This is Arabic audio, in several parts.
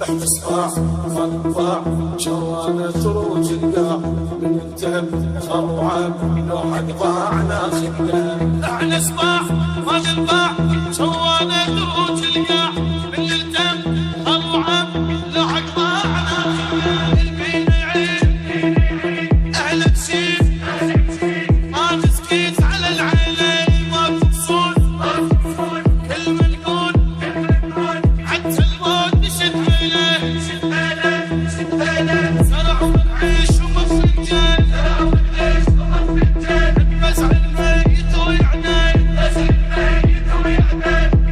احنا صباح فنطاع شوانا تروج القاع من التهم خروعان لو حد ضاعنا خدام. احنا صباح ما ننباع شوانا تروج القاع من التهم خروعان لو حد ضاعنا خدام. البين يعين اهل بسيف ما تسكيت على العينين ما تقصون كل من يكون حتى الموت نشد بينه زرع ونعيش ومفرجين نبزع الميت ويعنين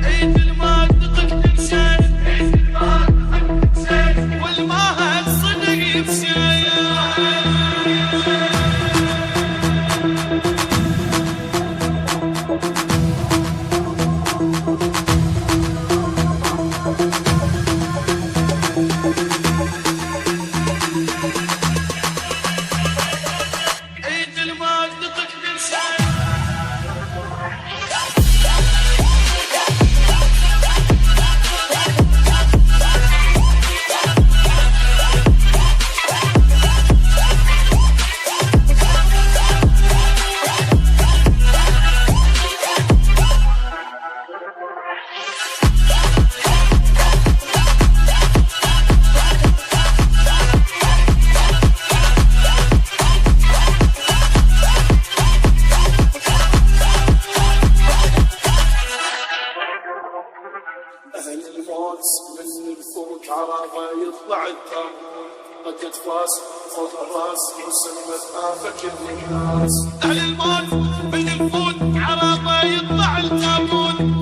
عيد المال نقدم شيء والماهد صدق بشيء. عيد المال نقدم شيء أهل الموت من الفوق عرفة يطلع التابوت قد فاس فوق الراس مسمى آفة الناس. أهل الموت من الفوت عرفة يطلع التابوت